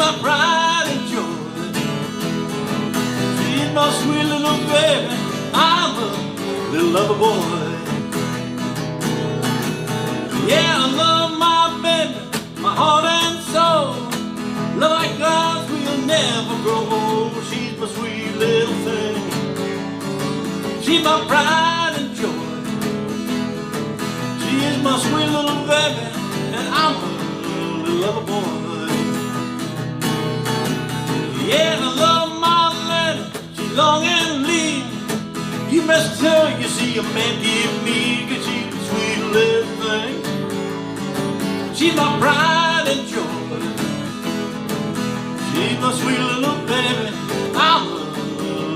my pride and joy. She's my sweet little baby. I'm a little lover boy. Yeah, I love my baby, my heart and soul. Love like ours will never grow old. She's my sweet little thing. She's my pride and joy. She is my sweet little baby, and I'm a little lover boy. Yeah, I love my lady. She's long and lean. You must tell you see a man give me, 'cause she's the sweet little thing. She's my pride and joy. She's my sweet little baby. I'm a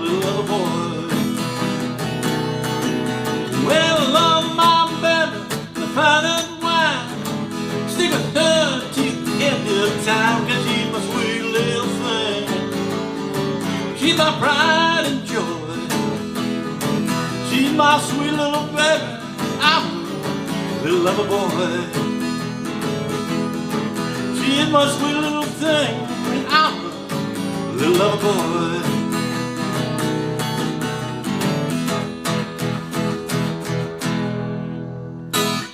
little lover boy. Well, I love my baby, the fine and wine. Stick with her till the end of time, 'cause she's my sweet little thing. She's my pride and joy. She's my sweet little baby. I'm a little lover boy. She is my sweet little thing, and I'm a little lover boy.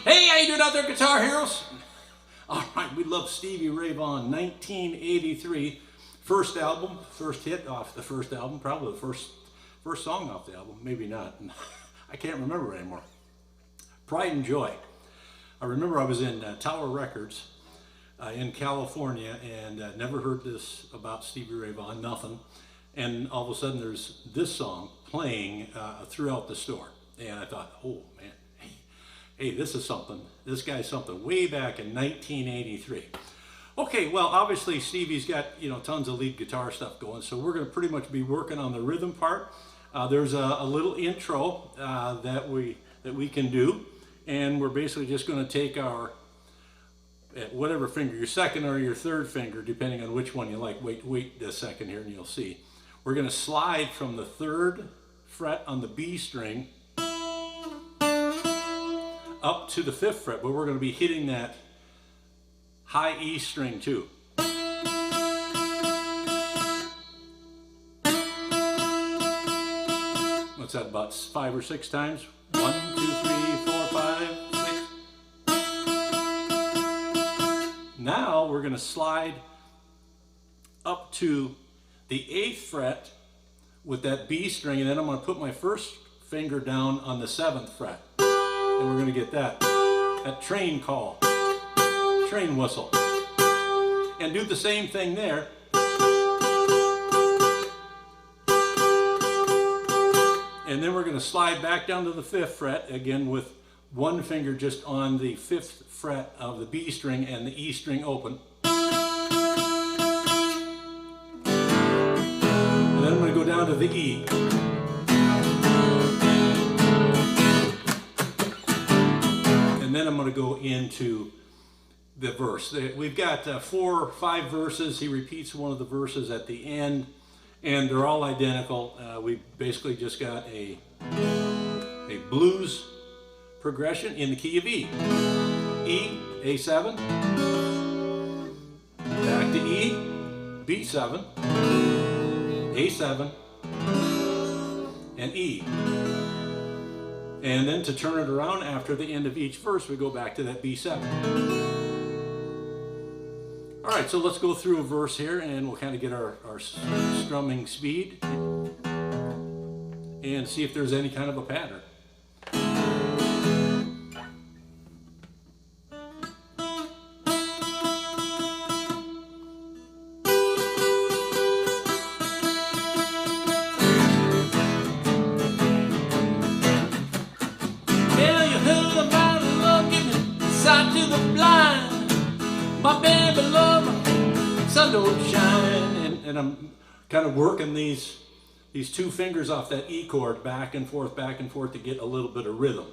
Hey, how you doing out there, Guitar Heroes? All right, we love Stevie Ray Vaughan, 1983, first album, first hit off the first album, probably the first song off the album, maybe not. I can't remember it anymore. Pride and Joy. I remember I was in Tower Records in California and never heard this about Stevie Ray Vaughan, nothing. And all of a sudden there's this song playing throughout the store. And I thought, oh man, hey, this is something. This guy's something way back in 1983. Okay, well, obviously Stevie's got, you know, tons of lead guitar stuff going, so we're going to pretty much be working on the rhythm part. There's a little intro that we can do, and we're basically just going to take our whatever finger, your second or your third finger, depending on which one you like. Wait a second here, and you'll see. We're going to slide from the 3rd fret on the B string up to the 5th fret, but we're going to be hitting that high E string too. What's that, about 5 or 6 times? 1, 2, 3, 4, 5, 6. Now we're going to slide up to the 8th fret with that B string, and then I'm going to put my first finger down on the 7th fret. And we're going to get that train call, train whistle. And do the same thing there. And then we're going to slide back down to the 5th fret, again with one finger just on the 5th fret of the B string and the E string open. And then I'm going to go down to the E. And then I'm going to go into the verse. We've got 4 or 5 verses. He repeats one of the verses at the end, and they're all identical. We basically just got a blues progression in the key of E. E, A7, back to E, B7, A7, and E. And then to turn it around after the end of each verse, we go back to that B7. All right, so let's go through a verse here and we'll kind of get our strumming speed and see if there's any kind of a pattern. My baby lover, sun don't shine, and I'm kind of working these 2 fingers off that E chord back and forth to get a little bit of rhythm.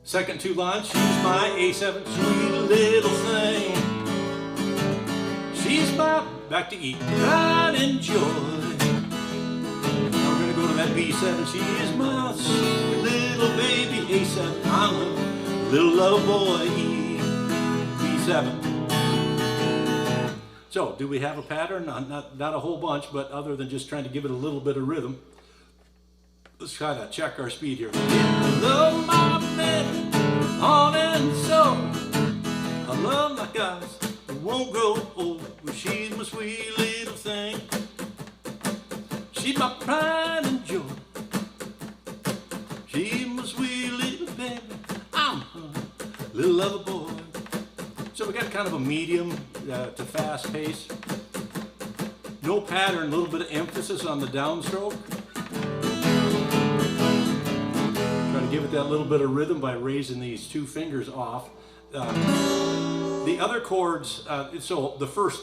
Second 2 lines, she's my A7 sweet little thing. She's my, back to E, pride and joy. Now we're going to go to that that B7, she is my sweet little baby. A7, I'm a little love boy. E, B7. So, do we have a pattern? Not a whole bunch, but other than just trying to give it a little bit of rhythm. Let's try to check our speed here. I love my baby, on and so. I love my guys who won't grow old. Well, she's my sweet little thing. She's my pride and joy. She's my sweet little baby. I'm a little lover boy. So we got kind of a medium to fast pace. No pattern, a little bit of emphasis on the downstroke. Try to give it that little bit of rhythm by raising these two fingers off. The other chords, so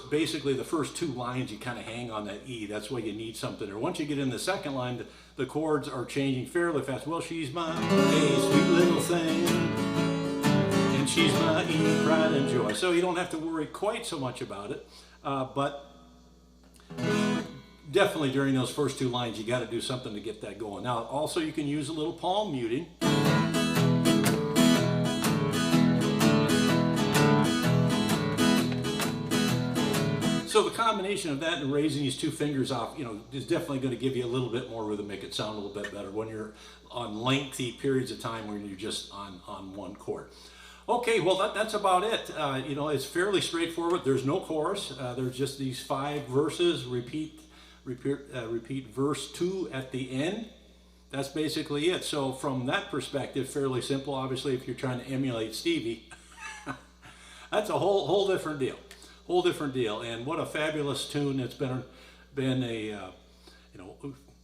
basically the first two lines you kind of hang on that E. That's why you need something. Or once you get in the second line, the chords are changing fairly fast. Well, she's my A, sweet little thing. And she's my E, pride and joy. So you don't have to worry quite so much about it. But definitely during those first two lines, you got to do something to get that going. Now, also you can use a little palm muting. So the combination of that and raising these two fingers off, is definitely going to give you a little bit more rhythm, make it sound a little bit better when you're on lengthy periods of time when you're just on one chord. Okay, well that's about it. It's fairly straightforward. There's no chorus. There's just these 5 verses. Repeat verse 2 at the end. That's basically it. So from that perspective, fairly simple. Obviously, if you're trying to emulate Stevie, that's a whole different deal. Whole different deal. And what a fabulous tune. It's been a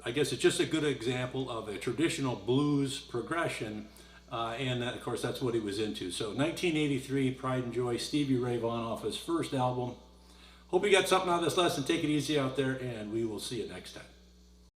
I guess it's just a good example of a traditional blues progression. And of course, that's what he was into. So 1983, Pride and Joy, Stevie Ray Vaughan off his first album. Hope you got something out of this lesson. Take it easy out there, and we will see you next time.